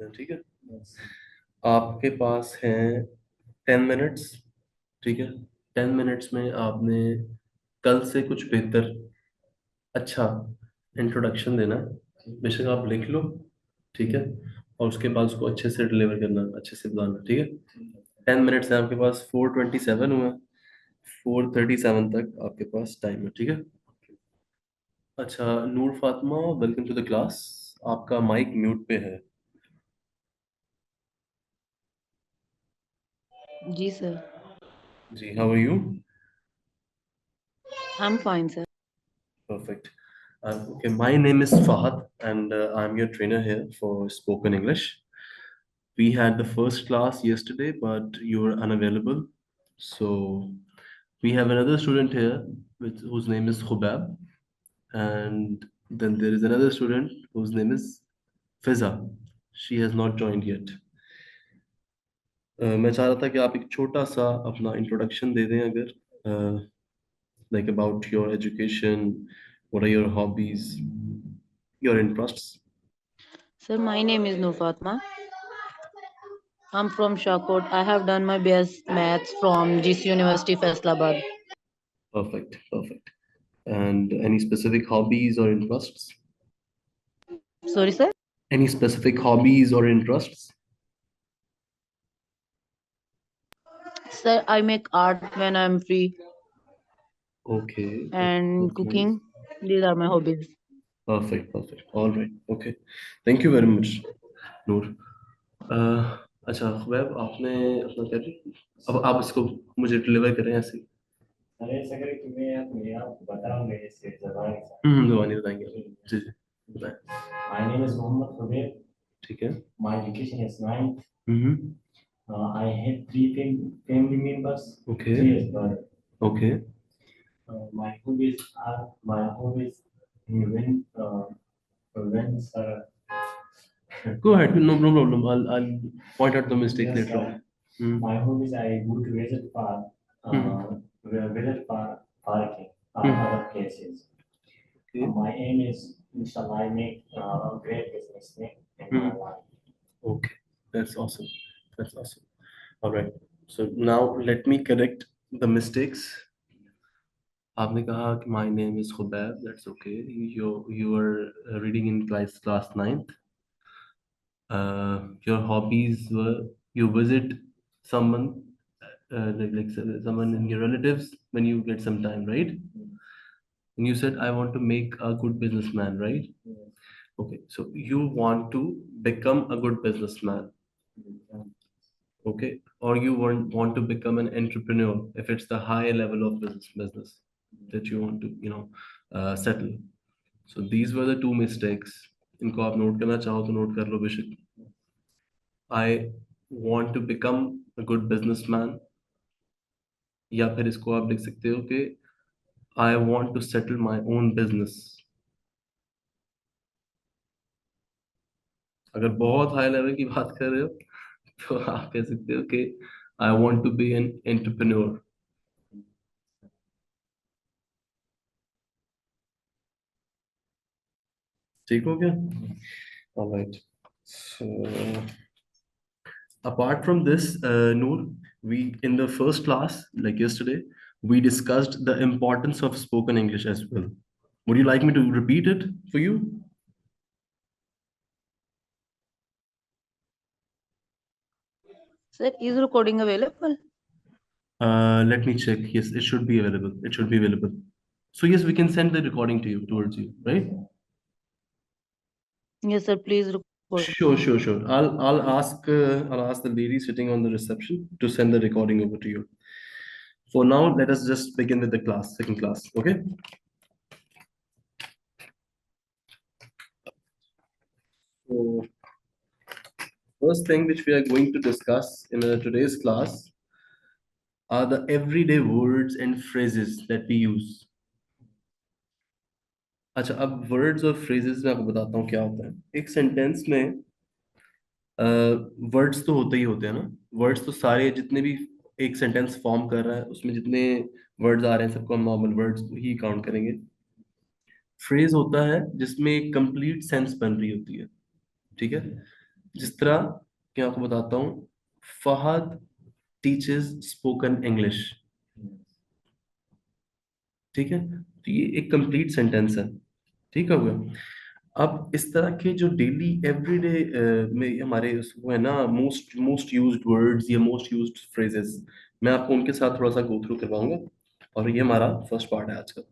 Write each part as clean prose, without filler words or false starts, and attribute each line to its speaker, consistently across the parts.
Speaker 1: ठीक है। आपके पास है 10 मिनट्स। ठीक है। 10 मिनट्स में आपने कल से कुछ बेहतर, अच्छा इंट्रोडक्शन देना है। बेशक आप लिख लो। ठीक है। और उसके बाद उसको अच्छे से डिलीवर करना, अच्छे से बताना। ठीक है। 10 मिनट्स है आपके पास, 4:27 हुआ। 4:37 तक आपके पास टाइम है। ठीक है। अच्छा, Noor Fatima, welcome to the class. आपका माइक म्यूट पे है।
Speaker 2: जी सर।
Speaker 1: जी, how are you?
Speaker 2: I am fine sir.
Speaker 1: Perfect. Okay, my name is Fahad, and I'm your trainer here for spoken English. We had the first class yesterday, but you were unavailable. So we have another student here whose name is Khubab, and then there is another student whose name is Fiza. She has not joined yet. मैं चाह रहा था कि आप एक छोटा सा अपना इंट्रोडक्शन दे दें, अगर like about your education, what are your hobbies, your interests.
Speaker 2: Sir, my name is Nur Fatma. I'm from Shakot. I have done my best maths from GC University Faisalabad.
Speaker 1: Perfect, perfect. And any specific hobbies or interests?
Speaker 2: Sorry sir.
Speaker 1: Any specific hobbies or interests?
Speaker 2: Sir, I make art when I'm free
Speaker 1: Okay,
Speaker 2: and
Speaker 1: that's nice.
Speaker 2: cooking. These are my hobbies.
Speaker 1: Perfect, perfect. All right. Okay. Thank you very much, नूर। अच्छा Khubaib, आपने अपना क्या जी, अब आप इसको मुझे deliver करें ऐसे ही। जबानी बताएंगे आप। जी जी, बताएं।
Speaker 3: My name is Mohammed Khabir.
Speaker 1: ठीक है।
Speaker 3: My education is ninth.
Speaker 1: Hmm.
Speaker 3: I have three family members.
Speaker 1: Okay.
Speaker 3: Three is brother.
Speaker 1: Okay.
Speaker 3: My hobbies when
Speaker 1: Go ahead. No problem. I'll point out the mistake
Speaker 3: yes,
Speaker 1: later on.
Speaker 3: my hobbies I go to visit park,
Speaker 1: Mhm.
Speaker 3: visit parking,
Speaker 1: Mhm.
Speaker 3: other places.
Speaker 1: Okay.
Speaker 3: My aim is inshallah I make great businessman in my life.
Speaker 1: Okay. That's awesome. That's awesome. All right. So now let me correct the mistakes. आपने कहा कि my name is Khubab. That's okay. You are reading in class ninth. Your hobbies were you visit someone, like someone in your relatives when you get some time, right? And you said I want to make a good businessman, right? Okay. So you want to become a good businessman. Okay. Or you want to become an entrepreneur if it's the high level of business that you want to, settle. So these were the two mistakes. इनको आप note करना चाहो तो note कर लो बेशक। I want to become a good businessman, या फिर इसको आप लिख सकते हो कि I want to settle my own business. अगर बहुत हाई लेवल की बात कर रहे हो तो आप कह सकते हो कि I want to be an entrepreneur. ठीक हो गया? All right. So apart from this, Noor, we in the first class, like yesterday, we discussed the importance of spoken English as well. Would you like me to repeat it for you?
Speaker 2: Sir, is recording available?
Speaker 1: Let me check. Yes, it should be available. It should be available. So yes, we can send the recording to you, towards you, right?
Speaker 2: Yes sir, please record.
Speaker 1: Sure. I'll ask the lady sitting on the reception to send the recording over to you. For now, let us just begin with the class, second class. Okay. So first thing which we are going to discuss in today's class are the everyday words and phrases that we use. अच्छा, अब words और phrases में आपको बताता हूँ क्या होता है। एक सेंटेंस में वर्ड्स तो होते ही होते हैं ना। वर्ड्स तो सारे जितने भी एक सेंटेंस फॉर्म कर रहा है उसमें जितने वर्ड्स आ रहे हैं सबको हम नॉर्मल वर्ड्स ही काउंट करेंगे। फ्रेज होता है जिसमें एक कंप्लीट सेंस बन रही होती है। ठीक है। जिस तरह कि आपको बताता हूँ, फहद टीचेस स्पोकन इंग्लिश। ठीक है, तो ये एक कंप्लीट सेंटेंस है। ठीक हो गया। अब इस तरह के जो डेली एवरीडे में हमारे वो है ना, मोस्ट मोस्ट यूज्ड वर्ड्स या मोस्ट यूज्ड फ्रेजेस, मैं आपको उनके साथ थोड़ा सा गो थ्रू करवाऊंगा। और ये हमारा फर्स्ट पार्ट है आज का।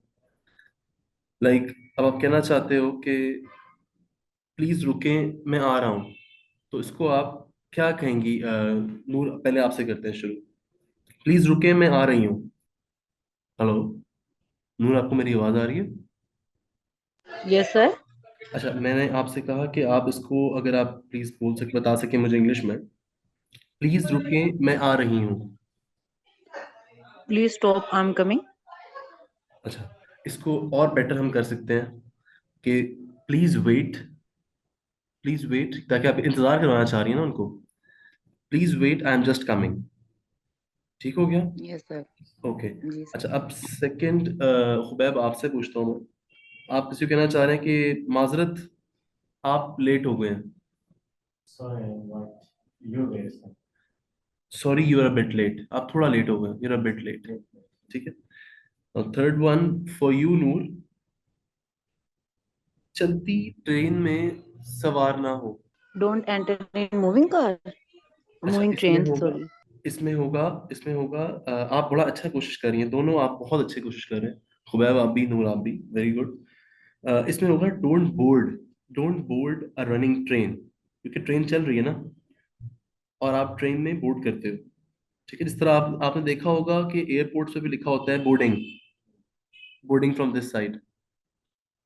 Speaker 1: लाइक, अब आप कहना चाहते हो कि प्लीज रुकें मैं आ रहा हूँ, तो इसको आप क्या कहेंगी? नूर, पहले आपसे करते हैं शुरू। प्लीज रुकें मैं आ रही हूँ। हेलो नूर, आपको मेरी आवाज आ रही है?
Speaker 2: Yes sir.
Speaker 1: अच्छा, मैंने आपसे कहा कि आप इसको अगर आप प्लीज बोल सके, बता सके मुझे इंग्लिश में, प्लीज रुकें मैं आ रही हूँ।
Speaker 2: Please stop I am coming.
Speaker 1: अच्छा, इसको और बेटर हम कर सकते हैं कि प्लीज वेट, प्लीज वेट, ताकि आप इंतजार करवाना चाह रही हैं ना उनको। Please wait I am just coming. ठीक हो गया?
Speaker 2: Yes sir.
Speaker 1: ओके।
Speaker 2: जी सर।
Speaker 1: अच्छा, अब सेकंड, खुबैब आपसे पूछता हूँ मैं। आप किसी को कहना चाह रहे हैं कि माजरत, आप लेट हो गए हैं।
Speaker 3: Sorry, what you guys
Speaker 1: sorry you are a bit late, आप थोड़ा लेट हो गए, you are a bit late.
Speaker 3: have.
Speaker 1: ठीक है। और third one for you Noor, चलती ट्रेन में सवार ना हो।
Speaker 2: Don't enter in moving car,
Speaker 1: अच्छा,
Speaker 2: मूविंग
Speaker 1: इसमें
Speaker 2: ट्रेन
Speaker 1: होगा,
Speaker 2: सॉरी।
Speaker 1: इसमें होगा आप बड़ा अच्छा कोशिश कर रही हैं, दोनों आप बहुत अच्छी कोशिश कर रहे हैं। खुबैब आप भी, नूर आप भी, वेरी गुड। इसमें होगा don't board, don't board a running train, क्योंकि ट्रेन चल रही है ना, और आप ट्रेन में बोर्ड करते हो। ठीक है, जिस तरह आपने देखा होगा कि एयरपोर्ट पे भी लिखा होता है boarding, boarding from this side,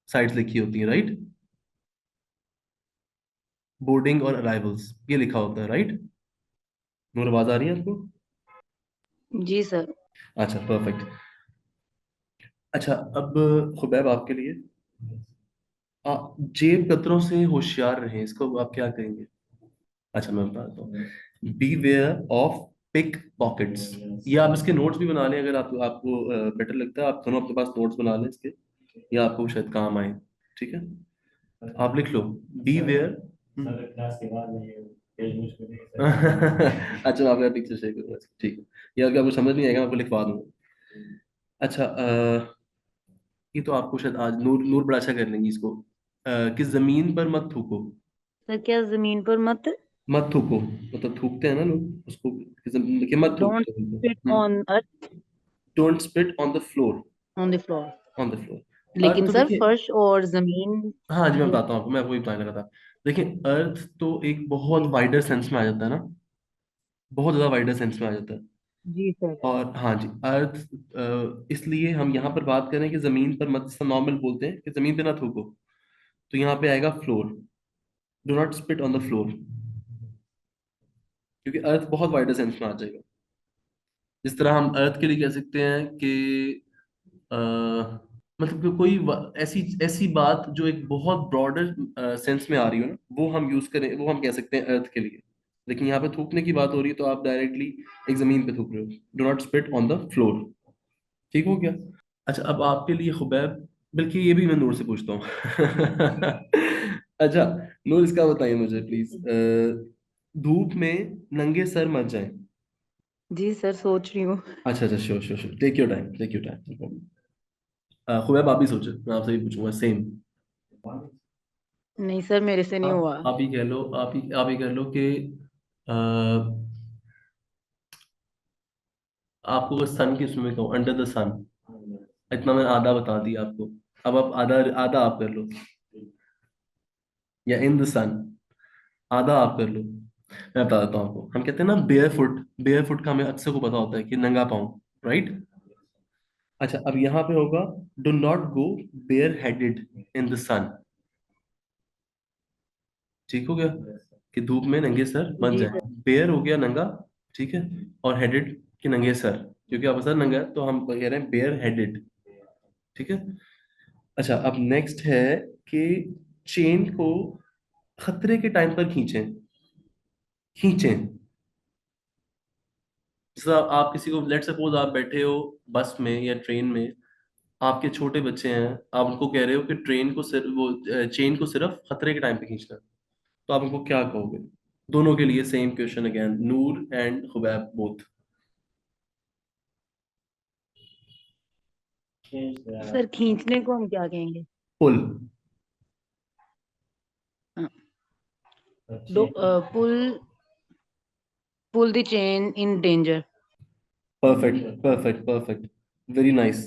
Speaker 1: sides लिखी होती है, राइट? बोर्डिंग और अराइवल्स ये लिखा होता है, राइट? नूर, आवाज आ रही है आपको?
Speaker 2: जी सर।
Speaker 1: अच्छा, परफेक्ट। अच्छा, अब खुबैब आपके लिए, जेब कतरों से होशियार रहें, इसको आप क्या कहेंगे? अच्छा, मैं बताता हूँ, beware of pickpockets. ये आप इसके नोट्स भी बना लें, अगर आपको बेटर लगता है, आप दोनों अपने पास नोट्स बना लें इसके, या आपको शायद काम आए। ठीक है, आप लिख लो, बी वेयर।
Speaker 3: सर क्लास के बाद में ये पेज यूज करेंगे
Speaker 1: अच्छा, आप पिक्चर शेयर करूँगा, ठीक है। या अगर आपको समझ नहीं आएगा, मैं आपको लिखवा दूंगा। अच्छा, ये तो आपको शायद आज नूर नूर बड़ा अच्छा कर लेंगी इसको। कि जमीन पर मत थूको।
Speaker 2: सर क्या जमीन पर मत।
Speaker 1: मत थूको, मतलब थूकते हैं ना लोग उसको, कि मत
Speaker 2: डोंट
Speaker 1: थूको
Speaker 2: स्पिट
Speaker 1: जमीन पर।
Speaker 2: On earth,
Speaker 1: don't spit on the floor,
Speaker 2: on the floor.
Speaker 1: On the floor. Earth
Speaker 2: लेकिन
Speaker 1: तो
Speaker 2: सर
Speaker 1: देखिए,
Speaker 2: फर्श और जमीन।
Speaker 1: हाँ जी, मैं
Speaker 2: ये
Speaker 1: बताता हूँ आपको, मैं आपको ये बताने लगा था। देखिए, अर्थ तो एक बहुत वाइडर सेंस में आ जाता है ना, बहुत ज्यादा वाइडर सेंस में आ जाता है।
Speaker 2: जी सर।
Speaker 1: और हाँ जी, अर्थ, इसलिए हम यहाँ पर बात करें कि जमीन पर मत, नॉर्मल बोलते हैं कि जमीन पे ना थूको, तो यहाँ पे आएगा floor. Do not spit on the floor, क्योंकि अर्थ बहुत वाइडर सेंस में आ जाएगा। जिस तरह हम अर्थ के लिए कह सकते हैं कि अ, मतलब कि कोई ऐसी ऐसी बात जो एक बहुत ब्रॉडर सेंस में आ रही हो ना, वो हम यूज करें, वो हम कह सकते हैं अर्थ के लिए। लेकिन यहाँ पे थूकने की बात हो रही है, तो आप डायरेक्टली एक जमीन पे थूक रहे हो। Do not spit on the floor. ठीक हो गया? अच्छा, अब आपके लिए खुबैब, बल्कि ये भी मैं नूर से पूछता हूँ। अच्छा, नूर, इसका बताइए मुझे प्लीज, धूप में नंगे सर मत जाएं।
Speaker 2: जी सर सोच रही हूँ।
Speaker 1: अच्छा अच्छा, sure sure sure, take your time, take your time. Khubaib आप भी सोचे, मैं आपसे भी पूछूंगा सेम।
Speaker 2: नहीं सर मेरे से नहीं हुआ।
Speaker 1: आप ही कह लो, आप ही कह लो कि अ, आपको अगर सन की उसमें कहूँ, अंडर द सन, इतना मैंने आधा बता दिया आपको। अब आप आधा आधा आप कर लो, या इन द सन, आधा आप कर लो। मैं बता देता हूँ आपको, हम कहते हैं ना बेयर फुट, बेयर फुट का हमें अक्सर को पता होता है कि नंगा पाँव, राइट? अच्छा, अब यहाँ पे होगा, do not go bare headed in the sun. ठीक हो गया, कि धूप में नंगे सर मत
Speaker 2: जी
Speaker 1: जाए।
Speaker 2: सर।
Speaker 1: बेयर हो गया नंगा, ठीक है, और हेडेड कि नंगे सर, क्योंकि आपका सर नंगा है, तो हम कह रहे हैं बेयर हेडेड। ठीक है। अच्छा, अब नेक्स्ट है कि चेन को खतरे के टाइम पर खींचें, खींचें। जैसा आप किसी को, लेट सपोज आप बैठे हो बस में या ट्रेन में, आपके छोटे बच्चे हैं, आप उनको कह रहे हो कि ट्रेन को सिर्फ वो चेन को सिर्फ खतरे के टाइम पे खींचना है, तो आप उनको क्या कहोगे? दोनों के लिए same question again, Noor and Khubaib both.
Speaker 3: Change the
Speaker 2: sir खींचने को हम क्या कहेंगे?
Speaker 1: पुल।
Speaker 2: दो
Speaker 3: chain.
Speaker 2: Pull the chain in danger.
Speaker 1: Perfect perfect perfect, very nice,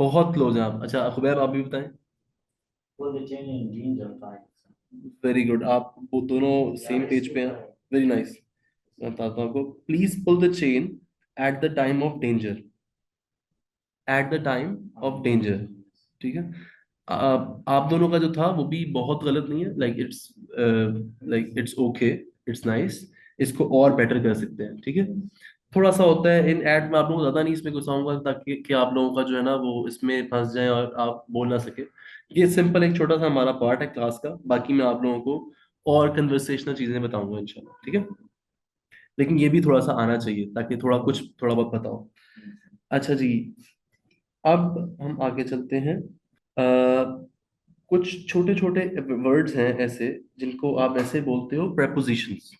Speaker 1: बहुत क्लोज हैं आप। अच्छा खुबैब आप भी बताएं।
Speaker 3: Pull the chain in danger times.
Speaker 1: Very good, आप वो दोनों सेम पेज पे हैं, वेरी नाइस। मैं बताता हूँ आपको, please pull the chain at the time of danger, at the time of danger, ठीक है। आप दोनों का जो था वो भी बहुत गलत नहीं है, like it's okay, it's nice, इसको और बेटर कर सकते हैं, ठीक है। थोड़ा सा होता है इन ऐड में, आप लोगों को ज्यादा नहीं इसमें घुसाऊंगा ताकि कि आप लोगों का जो है ना वो इसमें फंस जाए और आप बोल ना सके। ये सिंपल एक छोटा सा हमारा पार्ट है क्लास का, बाकी मैं आप लोगों को और कन्वर्सेशनल चीजें बताऊंगा इंशाल्लाह, ठीक है। लेकिन ये भी थोड़ा सा आना चाहिए ताकि थोड़ा कुछ थोड़ा बहुत बताओ। अच्छा जी, अब हम आगे चलते हैं। कुछ छोटे छोटे वर्ड्स हैं ऐसे जिनको आप ऐसे बोलते हो prepositions,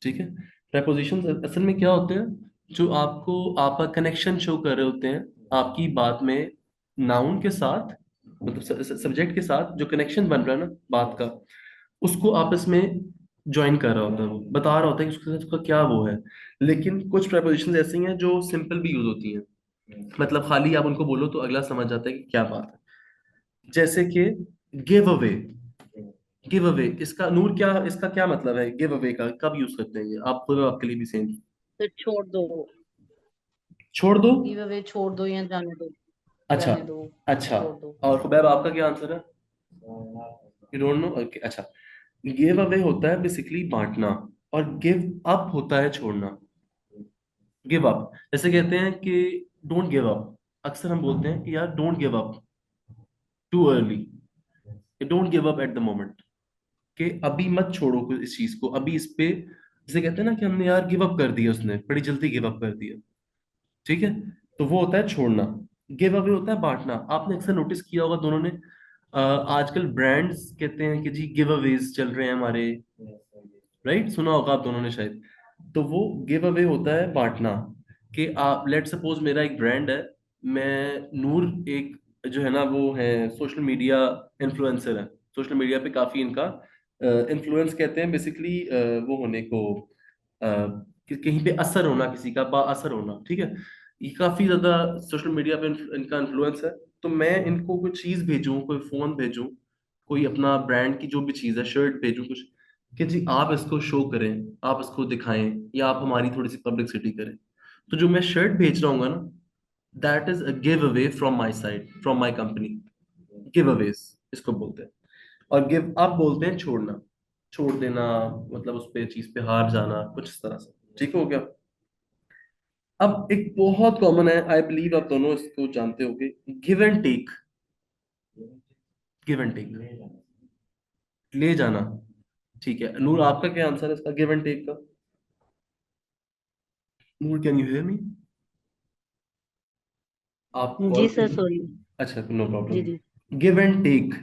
Speaker 1: ठीक है। prepositions असल में क्या होते हैं, जो आपको आपका कनेक्शन शो कर रहे होते हैं आपकी बात में, नाउन के साथ, मतलब सब्जेक्ट के साथ जो कनेक्शन बन रहा है ना बात का, उसको आपस में ज्वाइन कर रहा होता है, वो बता रहा होता है कि उसके साथ उसका क्या वो है। लेकिन कुछ prepositions ऐसी हैं जो सिंपल भी यूज होती हैं, मतलब खाली आप उनको बोलो तो अगला समझ जाता है कि क्या बात है। जैसे कि गिव अवे, गिव अवे इसका नूर क्या, इसका क्या मतलब है गिव अवे का, कब यूज करते हैं ये, आप खुद आपके लिए भी सेम।
Speaker 2: सर छोड़ दो,
Speaker 1: छोड़ दो।
Speaker 2: गिव अवे छोड़ दो या जाने दो,
Speaker 1: अच्छा,
Speaker 2: रहने दो,
Speaker 1: अच्छा।
Speaker 2: छोड़ दो।
Speaker 1: और खुबैब आपका क्या आंसर है? यू डोंट नो, ओके, अच्छा। गिव अवे होता है बेसिकली बांटना, और गिव अप होता है छोड़ना। गिव अप जैसे कहते हैं कि डोंट गिव अप, अक्सर हम बोलते हैं कि यार don't give up too early, don't give up at the moment, कि अभी मत छोड़ो कुछ इस चीज को, अभी इस पे, जैसे कहते हैं ना कि हमने यार गिव अप कर दिया, उसने बड़ी जल्दी गिव अप कर दिया, ठीक है। तो वो होता है छोड़ना। गिव अवे होता है बांटना। आपने अक्सर नोटिस किया होगा दोनों ने, आजकल ब्रांड्स कहते हैं कि जी गिव अवेज चल रहे हैं हमारे, राइट, सुना होगा आप दोनों ने शायद। तो वो गिव अवे होता है बांटना, कि आप लेट सपोज मेरा एक ब्रांड है, मैं नूर एक जो है ना वो है सोशल मीडिया इन्फ्लुएंसर है, सोशल मीडिया पे काफी इनका इन्फ्लुएंस कहते हैं बेसिकली, वो होने को, कि कहीं पे असर होना, किसी का असर होना, ठीक है। ये काफी ज्यादा सोशल मीडिया पे इनका इन्फ्लुएंस है। तो मैं इनको कोई चीज भेजूं, कोई फोन भेजूं, कोई अपना ब्रांड की जो भी चीज है, शर्ट भेजूं कुछ, कि जी आप इसको शो करें, आप इसको दिखाएं, या आप हमारी थोड़ी सी पब्लिसिटी करें। तो जो मैं शर्ट भेज रहा हूँ ना, that is a give away from my side, from my company, give Awez इसको बोलते हैं। और गिव अप बोलते हैं छोड़ना, छोड़ देना, मतलब उस पे चीज पे हार जाना, कुछ इस तरह से, ठीक हो गया। अब एक बहुत कॉमन है, आई बिलीव आप दोनों इसको जानते होंगे, give and take, give and take, ले जाना, ठीक है। नूर आपका क्या आंसर है इसका, गिव एंड टेक का? Noor can you hear me? आप
Speaker 2: जी
Speaker 1: कॉल पे
Speaker 2: सर
Speaker 1: हैं?
Speaker 2: सॉरी।
Speaker 1: अच्छा, नो
Speaker 2: जी जी।
Speaker 1: Problem. Give and take,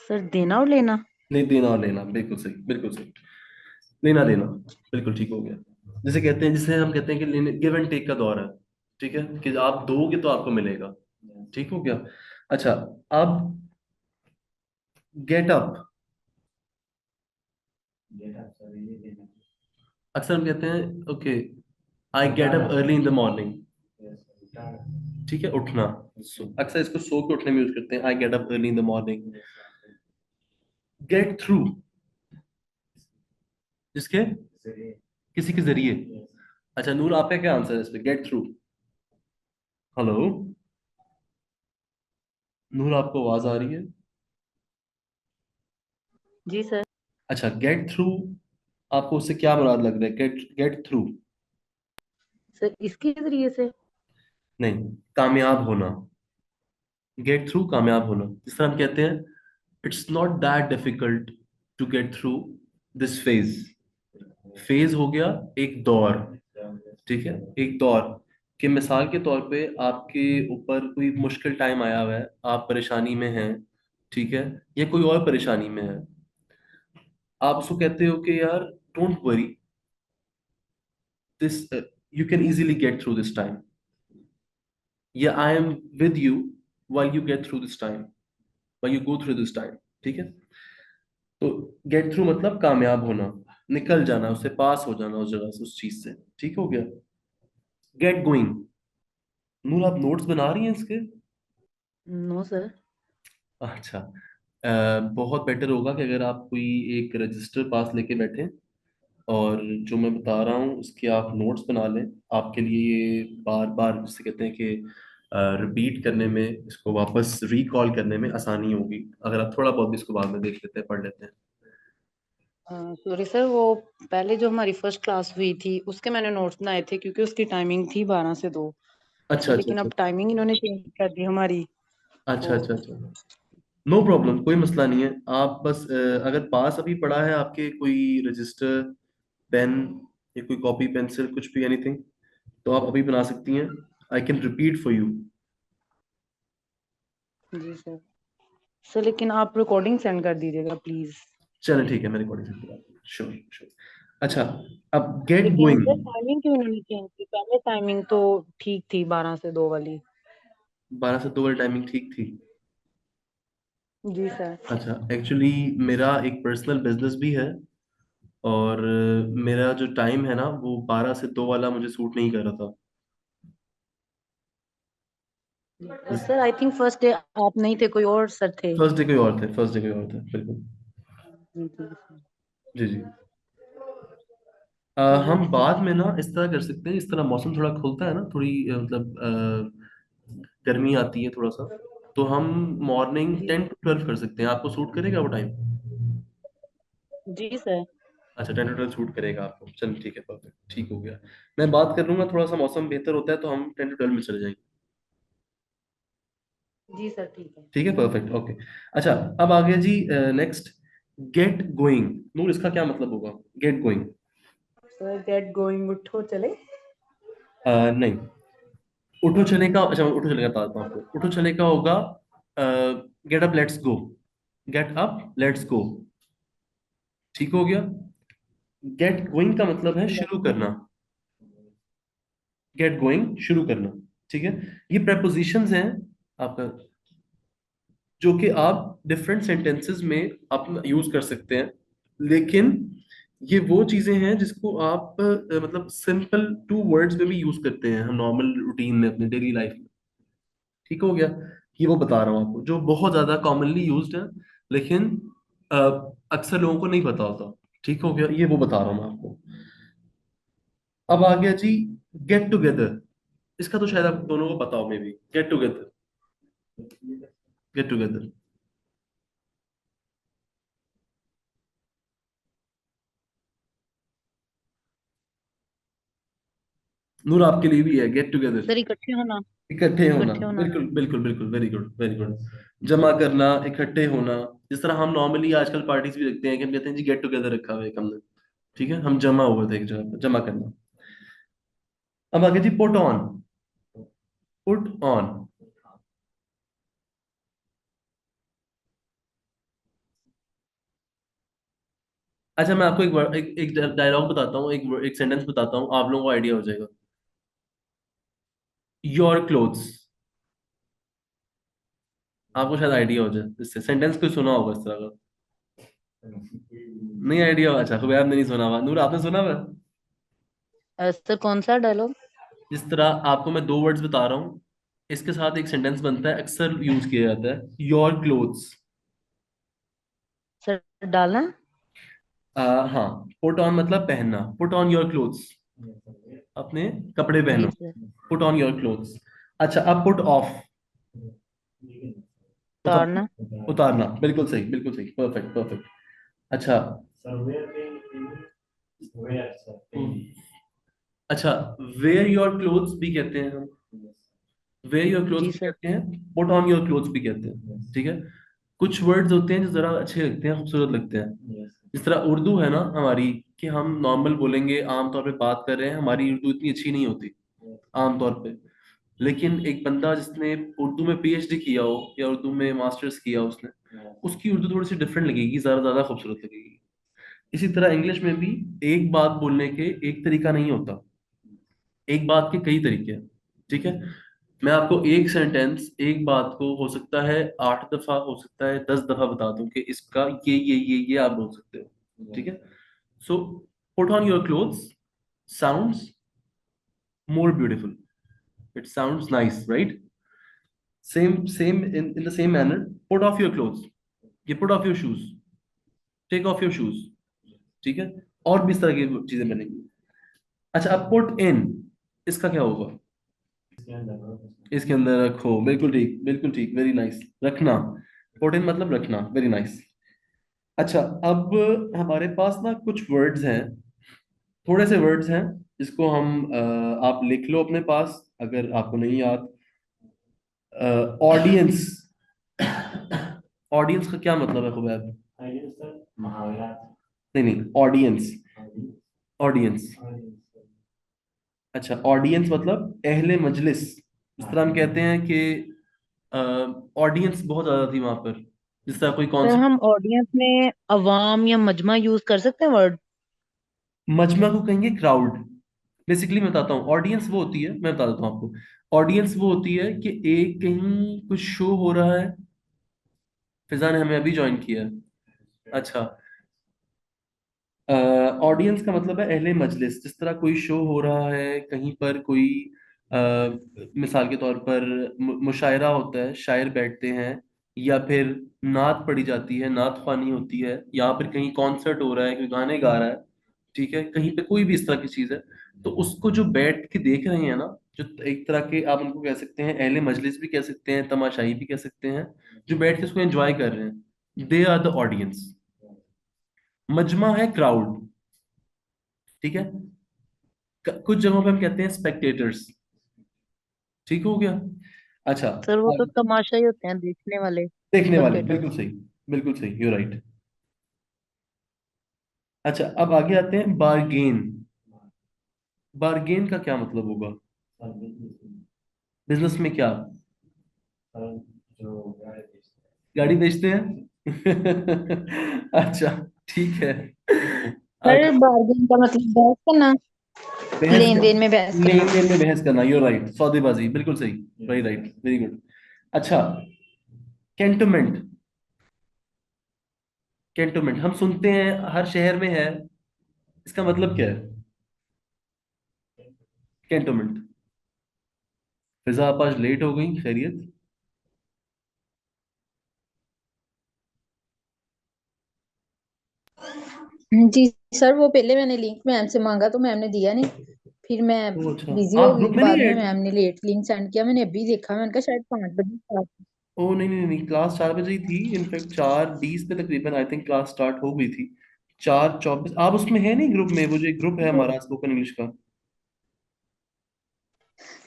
Speaker 2: sir देना और लेना।
Speaker 1: नहीं, देना और लेना, बिल्कुल सही, बिल्कुल सही, लेना देना, बिल्कुल ठीक हो गया। जैसे कहते हैं, जिसे हम कहते हैं कि लेने, गिव एंड टेक का दौर है, ठीक है, कि आप दोगे तो आपको मिलेगा, ठीक हो गया। अच्छा, अब गेट अप, अक्सर हम कहते हैं okay, I get up early in the morning, ठीक है, उठना। अक्सर इसको सो के उठने में यूज करते हैं, I get up early in the morning. Get through, जिसके, किसी के जरिए। अच्छा नूर आपका क्या आंसर है इस पे, गेट थ्रू? हेलो नूर, आपको आवाज आ रही है?
Speaker 2: जी सर।
Speaker 1: अच्छा, गेट थ्रू, आपको उससे क्या मुराद लग रहा है, गेट गेट थ्रू?
Speaker 2: सर इसके जरिए से।
Speaker 1: नहीं, कामयाब होना, गेट थ्रू कामयाब होना, जिस तरह हम कहते हैं it's not that difficult to get through this phase, phase हो गया एक दौर, ठीक है, एक दौर, कि मिसाल के तौर पे आपके ऊपर कोई मुश्किल टाइम आया हुआ है, आप परेशानी में हैं, ठीक है, या कोई और परेशानी में है, आप उसको कहते हो कि यार don't worry, this you can easily get through this time, या I am with you while you get through this time, while you go through this time. ठीक है, तो गेट थ्रू मतलब कामयाब होना, निकल जाना, उससे पास हो जाना, उस जगह से, उस चीज से। ठीक हो गया। Get going. नूर आप नोट्स बना रही हैं इसके?
Speaker 2: No sir.
Speaker 1: अच्छा। बहुत बेटर होगा कि अगर आप कोई एक रजिस्टर पास लेके बैठे, और जो मैं बता रहा हूँ उसके आप नोट्स बना लें। आपके लिए ये बार बार, जिसे कहते हैं कि रिपीट करने में, इसको वापस रिकॉल करने में आसानी होगी अगर आप थोड़ा बहुत भी इसको बाद में देख लेते हैं, पढ़ लेते हैं।
Speaker 2: सॉरी सर, वो पहले जो हमारी फर्स्ट क्लास हुई थी उसके मैंने नोट्स बनाए थे, क्योंकि उसकी टाइमिंग थी 12 से 2।
Speaker 1: अच्छा
Speaker 2: तो
Speaker 1: अच्छा
Speaker 2: लेकिन
Speaker 1: अच्छा।
Speaker 2: अब टाइमिंग इन्होंने चेंज कर दी हमारी।
Speaker 1: अच्छा
Speaker 2: तो
Speaker 1: अच्छा अच्छा। नो प्रॉब्लम, कोई मसला नहीं है। आप बस अगर पास अभी पड़ा है आपके कोई रजिस्टर, पेन, या कोई कॉपी पेंसिल, कुछ भी, एनीथिंग, तो आप अभी बना सकती हैं। I can repeat for you.
Speaker 2: जी सर। सर लेकिन आप रिकॉर्डिंग सेंड कर दीजिएगा प्लीज।
Speaker 1: चलें ठीक है, मैं रिकॉर्डिंग से बता दूँ, श्योर श्योर। अच्छा, अब गेट
Speaker 2: लेकिन
Speaker 1: गोइंग।
Speaker 2: सर टाइमिंग क्यों इन्होंने चेंज की? पहले टाइमिंग तो ठीक थी 12 से 2 वाली।
Speaker 1: 12 से 2 वाली टाइमिंग ठीक थी?
Speaker 2: जी सर।
Speaker 1: अच्छा, एक्चुअली मेरा एक पर्सनल बिजनेस भी है, और मेरा जो टाइम है ना, वो 12 से 2 वाला मुझे सूट नहीं कर रहा था।
Speaker 2: Sir I think first day आप नहीं थे, कोई और सर थे।
Speaker 1: फर्स्ट डे कोई और थे, फर्स्ट डे कोई और थे, बिल्कुल।
Speaker 2: जी जी सर।
Speaker 1: जी जी।
Speaker 2: चलिए
Speaker 1: हम
Speaker 2: ठीक
Speaker 1: बाद
Speaker 2: है।
Speaker 1: में ना इस तरह कर सकते हैं, इस तरह मौसम थोड़ा खुलता है ना, थोड़ी मतलब गर्मी आती है थोड़ा सा, तो हम मॉर्निंग
Speaker 2: जी
Speaker 1: 10 to 12 कर सकते हैं। आपको सूट करेगा वो टाइम?
Speaker 2: जी सर।
Speaker 1: अच्छा, 10 to 12 सूट करेगा आपको, चलो ठीक है, परफेक्ट, ठीक हो गया। मैं बात कर लूंगा, थोड़ा सा मौसम बेहतर होता है तो हम 10 to 12 में चले जाएंगे।
Speaker 2: जी सर ठीक है।
Speaker 1: ठीक है, परफेक्ट, ओके। अच्छा, अब आ गया जी नेक्स्ट, गेट गोइंग। नूर, इसका क्या मतलब होगा, get going?
Speaker 2: Sir get going उठो चले।
Speaker 1: नहीं, उठो चले का, अच्छा मैं उठो चले का बताता हूँ आपको। उठो चले का होगा get up let's go, get up let's go. ठीक हो गया। गेट गोइंग का मतलब है शुरू करना, गेट गोइंग शुरू करना। ठीक है, ये prepositions हैं आपका, जो कि आप डिफरेंट सेंटेंसेस में आप यूज कर सकते हैं, लेकिन ये वो चीजें हैं जिसको आप मतलब सिंपल 2 वर्ड्स में भी यूज करते हैं हम नॉर्मल रूटीन में, अपने डेली लाइफ में। ठीक हो गया। ये वो बता रहा हूँ आपको जो बहुत ज्यादा कॉमनली यूज्ड है, लेकिन अ, अक्सर लोगों को नहीं पता होता। ठीक हो गया, ये वो बता रहा हूँ मैं आपको। अब आ गया जी गेट टुगेदर। इसका तो शायद आप दोनों को पता हो, maybe, get together, get together. Noor, आपके लिए भी है गेट टुगेदर,
Speaker 2: सर इकट्ठे होना।
Speaker 1: इकट्ठे होना,
Speaker 2: इकट्ठे होना।
Speaker 1: बिल्कुल बिल्कुल बिल्कुल, वेरी गुड वेरी गुड। जमा करना, इकट्ठे होना। जिस तरह हम नॉर्मली आजकल पार्टीज भी रखते हैं कि हम कहते हैं जी गेट टुगेदर रखा हुआ है एक हमने, ठीक है, हम जमा हुए थे एक जगह पर, जमा करना। अब आगे जी पुट ऑन, पुट ऑन। अच्छा, मैं आपको एक डायलॉग बताता हूँ, एक सेंटेंस बताता हूँ, आप लोगों को आइडिया हो जाएगा। Your clothes. आपको शायद आइडिया हो जाए इससे, सेंटेंस कोई सुना होगा इस तरह का। नहीं आइडिया? अच्छा, कोई आपने नहीं सुना हुआ। नूर, आपने सुना हुआ?
Speaker 2: सर कौन सा डायलॉग?
Speaker 1: जिस तरह आपको मैं 2 वर्ड्स बता रहा हूँ, इसके साथ एक सेंटेंस बनता है, अक्सर यूज किया जाता है, योर क्लोथ्स।
Speaker 2: सर डालना।
Speaker 1: हाँ, पुट ऑन मतलब पहनना, पुट ऑन योर क्लोथ्स, अपने कपड़े
Speaker 2: जी
Speaker 1: पहनो,
Speaker 2: sir.
Speaker 1: Put on your clothes. अच्छा, अब पुट ऑफ,
Speaker 2: उतारना।
Speaker 1: उतारना, बिल्कुल सही, बिल्कुल सही, परफेक्ट परफेक्ट। अच्छा। अच्छा, वेयर योर क्लोथ्स भी कहते हैं हम, वेयर योर क्लोथ्स
Speaker 2: जी
Speaker 1: भी
Speaker 2: सर।
Speaker 1: कहते हैं, पुट ऑन योर क्लोथ्स भी कहते हैं। ठीक है, कुछ वर्ड्स होते हैं जो जरा अच्छे लगते हैं, खूबसूरत लगते हैं। जिस तरह उर्दू है ना हमारी, कि हम नॉर्मल बोलेंगे, आमतौर पे बात कर रहे हैं, हमारी उर्दू इतनी अच्छी नहीं होती आमतौर पे, लेकिन एक बंदा जिसने उर्दू में पीएचडी किया हो या उर्दू में मास्टर्स किया हो उसने, उसकी उर्दू थोड़ी सी डिफरेंट लगेगी, ज्यादा ज्यादा खूबसूरत लगेगी। इसी तरह इंग्लिश में भी एक बात बोलने के एक तरीका नहीं होता, एक बात के कई तरीके हैं। ठीक है, मैं आपको एक सेंटेंस, एक बात को हो सकता है 8 दफा, हो सकता है 10 दफा बता दूं कि इसका ये आप बोल सकते हो। ठीक है, so put on your clothes sounds more beautiful. It sounds nice, right? Same in the same manner. Put off your clothes. You put off your shoes. Take off your shoes. ठीक है, और भी इस तरह की चीजें बनेंगी। अच्छा, अब पुट इन, इसका क्या होगा?
Speaker 3: इसके अंदर हो,
Speaker 1: इसके अंदर रखो, बिल्कुल ठीक, बिल्कुल ठीक, वेरी नाइस। रखना, पुट इन मतलब रखना, वेरी नाइस। अच्छा, अब हमारे पास ना कुछ वर्ड्स हैं, थोड़े से वर्ड्स हैं, जिसको हम आप लिख लो अपने पास अगर आपको नहीं याद। ऑडियंस, ऑडियंस का क्या मतलब है खुबैब?
Speaker 3: आइडिया सर, मुहावरा,
Speaker 1: नहीं नहीं, ऑडियंस, ऑडियंस।
Speaker 3: आइडिया,
Speaker 1: अच्छा, ऑडियंस मतलब अहले मजलिस। इस तरह हम कहते हैं कि ऑडियंस बहुत ज्यादा थी वहां पर, जिस तरह कोई
Speaker 2: सर
Speaker 1: कॉन्सर्ट।
Speaker 2: हम ऑडियंस में अवाम या मजमा यूज कर सकते हैं वर्ड?
Speaker 1: मजमा को कहेंगे क्राउड। बेसिकली मैं बताता हूँ, ऑडियंस वो होती है, मैं बता देता हूँ आपको। ऑडियंस वो होती है कि एक कहीं कुछ शो हो रहा है, फिजा ने हमें अभी ज्वाइन किया है। अच्छा, ऑडियंस का मतलब है अहले मजलिस। जिस तरह कोई शो हो रहा है कहीं पर, कोई अ, मिसाल के तौर पर मुशायरा होता है, शायर बैठते हैं, या फिर नात पढ़ी जाती है, नात ख्वानी होती है, या फिर कहीं कॉन्सर्ट हो रहा है, कोई गाने गा रहा है। ठीक है, कहीं पे कोई भी इस तरह की चीज है, तो उसको जो बैठ के देख रहे हैं ना, जो एक तरह के आप उनको कह सकते हैं अहले मजलिस भी कह सकते हैं, तमाशाई भी कह सकते हैं, जो बैठ के उसको एंजॉय कर रहे हैं, दे आर द ऑडियंस। मजमा है क्राउड। ठीक है, कुछ जगहों पे हम कहते हैं स्पेक्टेटर्स। ठीक हो गया। अच्छा,
Speaker 2: सर वो तो
Speaker 1: अब
Speaker 2: तमाशा ही होते हैं, देखने वाले,
Speaker 1: देखने वाले,
Speaker 2: स्पेक्टेटर्स।
Speaker 1: बिल्कुल सही, बिल्कुल सही, यू राइट। अच्छा, अब आगे आते हैं बारगेन। बारगेन का क्या मतलब होगा? बिजनेस में क्या?
Speaker 3: जो गाड़ी बेचते
Speaker 1: गाड़ी बेचते हैं? अच्छा, ठीक है।
Speaker 2: सर
Speaker 1: अच्छा,
Speaker 2: बार्गेन का मतलब बहस करना,
Speaker 1: बहस
Speaker 2: लेन
Speaker 1: कर,
Speaker 2: देन में बहस करना।
Speaker 1: लेन देन में बहस करना, यू राइट, सौदेबाजी, बिल्कुल सही, वेरी राइट, वेरी गुड। अच्छा, कैंटोनमेंट। कैंटोनमेंट हम सुनते हैं हर शहर में है, इसका मतलब क्या है? कैंटोनमेंट। फिजा आप आज लेट हो गई, खैरियत?
Speaker 2: जी सर, वो पहले मैंने लिंक मैम से मांगा तो मैम ने दिया नहीं, फिर मैं
Speaker 1: ओ अच्छा,
Speaker 2: बिजी हो
Speaker 1: आप
Speaker 2: गई।
Speaker 1: ग्रुप में नहीं
Speaker 2: बाद में
Speaker 1: ऐड?
Speaker 2: मैम ने लेट लिंक सेंड किया, मैंने अभी देखा, मैंने कहा शायद 5 बजे था।
Speaker 1: ओ नहीं नहीं नहीं, क्लास 4 बजे ही थी, इनफैक्ट 4:20 पे तकरीबन आई थिंक क्लास स्टार्ट हो गई थी। 4:24 आप उसमें है नहीं ग्रुप में? वो जो एक ग्रुप है हमारा स्पोकन इंग्लिश का।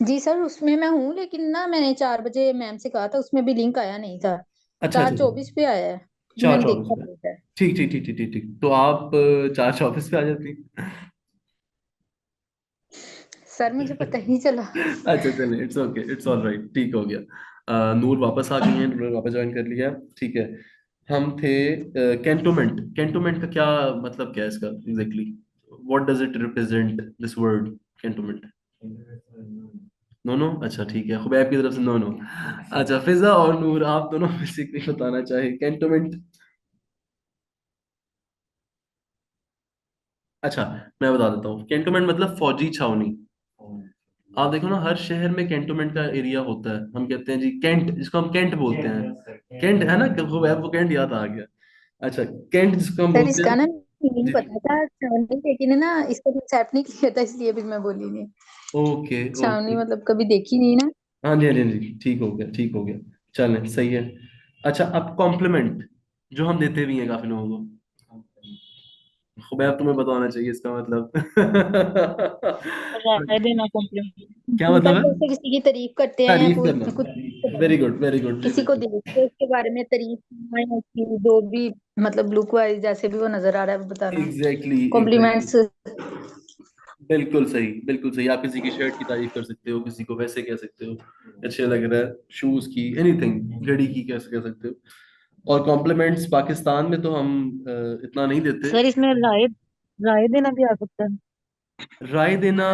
Speaker 2: जी सर उसमें मैं हूँ, लेकिन ना मैंने 4 बजे मैम से कहा था, उसमें भी लिंक आया नहीं था।
Speaker 1: अच्छा अच्छा
Speaker 2: चार
Speaker 1: अच्छा,
Speaker 2: चौबीस पे आया है, फिर
Speaker 1: चार
Speaker 2: मैंने
Speaker 1: चौबीस
Speaker 2: देखा
Speaker 1: पे
Speaker 2: नहीं था।
Speaker 1: ठीक ठीक ठीक ठीक ठीक ठीक, तो आप 4:24 पे आ जाती।
Speaker 2: सर मुझे पता ही नहीं चला।
Speaker 1: अच्छा चलिए, it's okay, it's all right, ठीक हो गया। नूर वापस आ गई है, नूर ने वापस ज्वाइन कर लिया। ठीक है, हम थे कैंटोमेंट। कैंटोमेंट का क्या मतलब, क्या है इसका exactly? What does it represent, this word cantonment? No no, अच्छा ठीक है, खुबैब की तरफ से नो नो। अच्छा, फिजा और नूर, आप दोनों में से कोई बताना चाहे कैंटोमेंट? अच्छा, मैं बता देता हूँ, कैंटोमेंट मतलब फौजी छावनी। आप देखो ना, हर शहर में कैंटोमेंट का एरिया होता है, हम कहते हैं जी कैंट, जिसको हम कैंट बोलते हैं। कैंट है ना, खुबैब को कैंट याद आ गया। अच्छा, कैंट जिसको हम
Speaker 2: सर
Speaker 1: बोलते
Speaker 2: इसका
Speaker 1: हैं।
Speaker 2: ना मीनिंग
Speaker 1: जी,
Speaker 2: पता था छावनी, लेकिन है ना इसका कंसेप्ट नहीं क्लियर था, इसलिए भी मैं बोली नहीं।
Speaker 1: ओके
Speaker 2: छावनी
Speaker 1: ओके।
Speaker 2: मतलब कभी देखी नहीं ना।
Speaker 1: हाँ जी, हाँ जी, हाँ जी, ठीक हो गया, ठीक हो गया, चलें, सही है। अच्छा, अब कॉम्प्लीमेंट, जो हम देते भी हैं काफी लोगों को। खुबैब तुम्हें बताना चाहिए इसका मतलब।
Speaker 2: राय देना,
Speaker 1: क्या
Speaker 2: कॉम्प्लीमेंट
Speaker 1: मतलब
Speaker 2: सर,
Speaker 1: है?
Speaker 2: जैसे किसी की तारीफ करते हैं या
Speaker 1: तारीफ
Speaker 2: कोई
Speaker 1: करना,
Speaker 2: कुछ,
Speaker 1: वेरी गुड, वेरी गुड जी,
Speaker 2: किसी को
Speaker 1: बिल्कुल।
Speaker 2: देख के उसके बारे में तारीफ करना, या उसकी जो भी मतलब लुक वाइज जैसे भी वो नजर आ रहा है वो बताना,
Speaker 1: एग्जैक्टली एग्जैक्टली,
Speaker 2: कॉम्प्लीमेंट्स।
Speaker 1: बिल्कुल सही, बिल्कुल सही। आप किसी की शर्ट की तारीफ कर सकते हो, किसी को वैसे कह सकते हो, अच्छे लग रहा है, शूज की, एनीथिंग, घड़ी की कैसे कह सकते हो। और कॉम्प्लीमेंट्स पाकिस्तान में तो हम इतना नहीं देते।
Speaker 2: सर इसमें राय राय देना भी आ सकता है।
Speaker 1: राय देना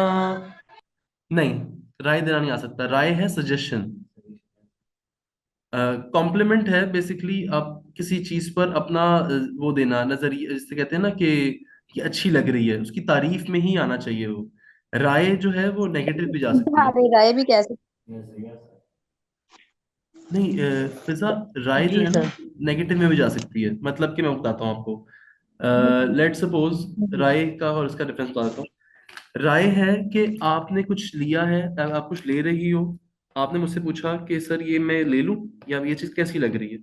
Speaker 1: नहीं, राय देना नहीं आ सकता। राय है सजेशन। कॉम्प्लीमेंट है बेसिकली आप किसी चीज पर अपना वो देना, नजरिए जिसे कहते हैं ना कि ये अच्छी लग रही है, उसकी तारीफ में ही आना चाहिए वो। राय जो है वो नेगेटिव भी जा सकती है।
Speaker 2: हाँ, राय भी कह सकते।
Speaker 1: नहीं फिजा, राय जो
Speaker 2: जी
Speaker 1: है ना
Speaker 2: सर।
Speaker 1: नेगेटिव में भी जा सकती है। मतलब कि मैं बताता हूँ आपको। लेट सपोज राय का और इसका डिफरेंस बताता हूँ। राय है कि आपने कुछ लिया है, आप कुछ ले रही हो, आपने मुझसे पूछा कि सर ये मैं ले लूं या ये चीज कैसी लग रही है।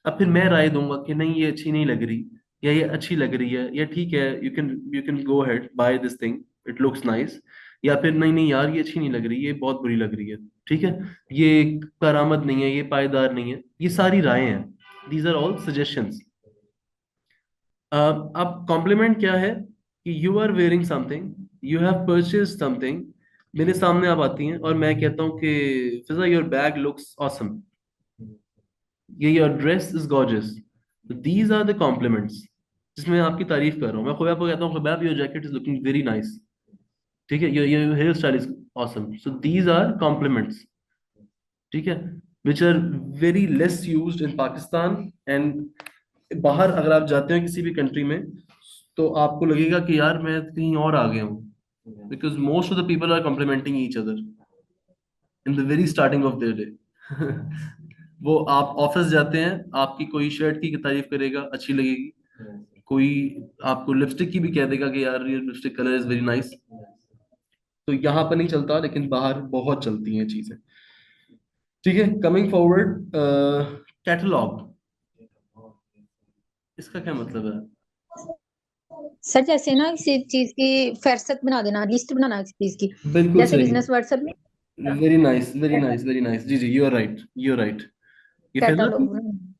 Speaker 1: अब फिर मैं राय दूंगा कि नहीं ये अच्छी नहीं लग रही, या ये अच्छी लग रही है, या ठीक है you can go ahead by this thing, it looks nice. या फिर नहीं नहीं यार ये अच्छी नहीं लग रही, ये बहुत बुरी लग रही है, ठीक है, ये करामद नहीं है, ये पायदार नहीं है। ये सारी रायें हैं, दीज आर ऑल सजेशंस। अब कॉम्प्लीमेंट क्या है कि you are wearing something, you have purchase something, मेरे सामने आप आती हैं और मैं कहता हूँ कि Fiza your bag looks awesome, ये your dress is gorgeous. These are the compliments जिसमें मैं आपकी तारीफ कर रहा हूँ। मैं खुबैब को कहता हूँ Khubaib your jacket is looking very nice, ठीक है, your hair style is awesome. So these are compliments, ठीक है, which are very less used in Pakistan. And बाहर अगर आप जाते हो किसी भी कंट्री में तो आपको लगेगा कि यार मैं कहीं और आ गया हूँ, because most of the people are complimenting each other in the very starting of their day. वो आप ऑफिस जाते हैं, आपकी कोई शर्ट की तारीफ करेगा, अच्छी लगेगी, कोई आपको लिपस्टिक की भी कह देगा कि यार ये lipstick colour is very nice. तो यहाँ पर नहीं चलता, लेकिन बाहर बहुत चलती हैं चीजें। ठीक है, कमिंग फॉरवर्ड, कैटलॉग, इसका क्या मतलब है?
Speaker 2: सर जैसे ना किसी चीज की फहरिस्त बना देना, लिस्ट बनाना किसी चीज की,
Speaker 1: बिल्कुल
Speaker 2: जैसे
Speaker 1: सही।
Speaker 2: बिजनेस व्हाट्सएप में
Speaker 1: very nice very nice very nice, जी जी, you are right, you are right. ये फिजा थी?
Speaker 2: कैटलॉग बनाना।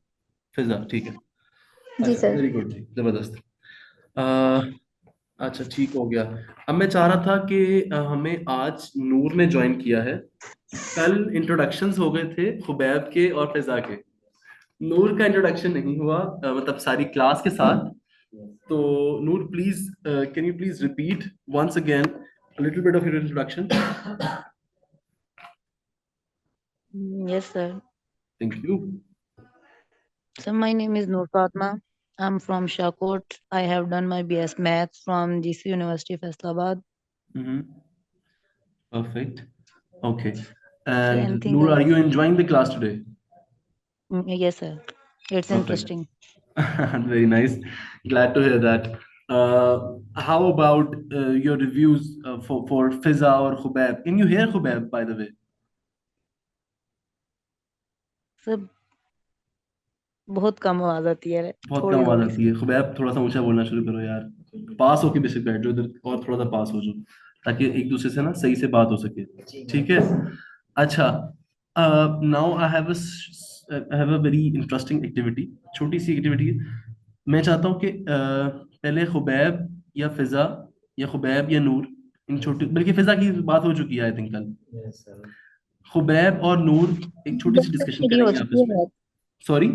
Speaker 1: फिजा, ठीक है।
Speaker 2: जी
Speaker 1: अच्छा,
Speaker 2: सर।
Speaker 1: वेरी गुड जी, जबरदस्त। अच्छा ठीक हो गया। अब मैं चाह रहा था कि हमें आज नूर ने ज्वाइन किया है। कल इंट्रोडक्शंस हो गए थे खुबैब के और फिजा के, नूर का इंट्रोडक्शन नहीं हुआ, मतलब सारी क्लास के साथ। तो Noor please, can you please repeat once again a little bit of your introduction?
Speaker 2: Yes sir.
Speaker 1: Thank you.
Speaker 2: Sir my name is Noor Fatima. I am from Shakot. I have done my BS maths from GC university Faisalabad.
Speaker 1: Mm-hmm. Perfect. Okay.
Speaker 2: Sir
Speaker 1: And
Speaker 2: anything
Speaker 1: Noor, are you
Speaker 2: else?
Speaker 1: enjoying the class today?
Speaker 2: Yes sir, it's
Speaker 1: Perfect.
Speaker 2: Interesting.
Speaker 1: Very nice. Glad to hear that. How about your reviews for Fiza or Khubaib? Can you hear Khubaib, by the way?
Speaker 2: Sir बहुत कम आवाज आती है,
Speaker 1: बहुत कम
Speaker 2: थोड़ी
Speaker 1: आवाज
Speaker 2: थोड़ी
Speaker 1: आती
Speaker 2: सी।
Speaker 1: है। खुबैब थोड़ा सा ऊंचा बोलना शुरू करो यार, पास होके बेशक बैठ जाओ इधर, और थोड़ा सा पास हो जाओ, ताकि एक दूसरे से ना सही से बात हो सके। ठीक है। अच्छा, now I have a very interesting activity, छोटी सी एक्टिविटी है। मैं चाहता हूँ कि पहले खुबैब या फिजा, या खुबैब या नूर, इन छोटी, बल्कि फिजा की बात हो चुकी है आई थिंक कल। खुबैब और नूर एक छोटी सी डिस्कशन
Speaker 2: मेरी हो
Speaker 1: करेंगे
Speaker 2: चुकी
Speaker 1: आपस
Speaker 2: है
Speaker 1: में।
Speaker 2: बात।
Speaker 1: सॉरी?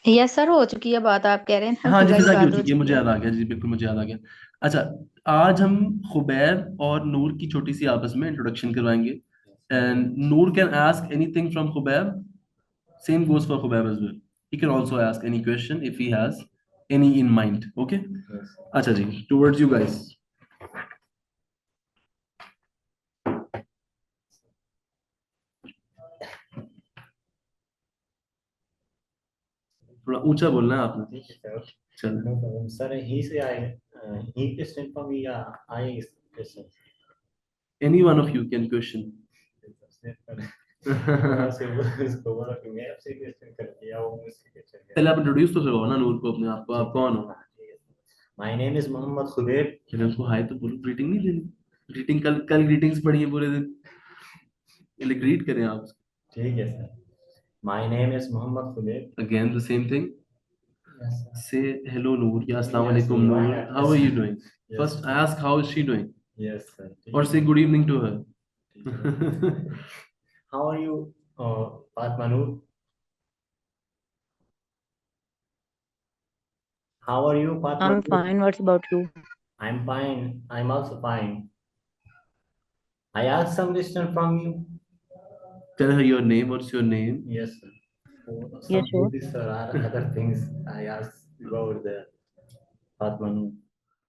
Speaker 2: यस सर, हो चुकी है बात, आप कह रहे हैं ना
Speaker 1: हाँ जी,
Speaker 2: फिजा की
Speaker 1: फिजा की हो
Speaker 2: बात हो
Speaker 1: चुकी है,
Speaker 2: चुकी
Speaker 1: मुझे
Speaker 2: है।
Speaker 1: याद आ गया जी, बिल्कुल मुझे याद आ गया। अच्छा, आज हम खुबैब और नूर की छोटी सी आपस में इंट्रोडक्शन करवाएंगे। And Noor can ask anything from Khubaib, same goes for Khubaib as well. He can also ask any question if he has any in mind. Okay? अच्छा जी, टुवर्ड्स यू गाइस। थोड़ा ऊंचा बोलना है आपने। चलो।
Speaker 3: No problem. Sir, he say he question for me, I question.
Speaker 1: Any one of you can question.
Speaker 3: इसको बोला कि मैं आपसे क्वेश्चन कर दिया, वो मुझसे क्वेश्चन
Speaker 1: पहले
Speaker 3: कर
Speaker 1: आप इंट्रोड्यूस तो करवाओ ना नूर को अपने आप को, आप कौन हो?
Speaker 3: My name is Mohammad Khubaib.
Speaker 1: पहले उनको हाय तो बोलो, ग्रीटिंग नहीं देनी। ग्रीटिंग कल कल ग्रीटिंग्स पढ़ी है पूरे दिन, पहले ग्रीट करें आप।
Speaker 3: ठीक है sir. My name is Mohammad Khubaib.
Speaker 1: Again, the same thing.
Speaker 3: Yes, sir.
Speaker 1: Say hello, Noor. Ya, assalamu
Speaker 3: Yes,
Speaker 1: alaikum,
Speaker 3: why
Speaker 1: Noor.
Speaker 3: not?
Speaker 1: How are you doing?
Speaker 3: Yes,
Speaker 1: First,
Speaker 3: sir.
Speaker 1: ask how is she doing,
Speaker 3: Yes, sir.
Speaker 1: or say good evening to her.
Speaker 3: How are you, Fatma Noor? How are you, Fatma?
Speaker 2: I'm fine. What's about you?
Speaker 3: I'm fine. I'm also fine. I asked some question from you.
Speaker 1: Tell her your name. What's your name?
Speaker 3: Yes, sir.
Speaker 2: Yeah,
Speaker 3: Some
Speaker 2: sure.
Speaker 3: movies or other things I asked about the Fatma.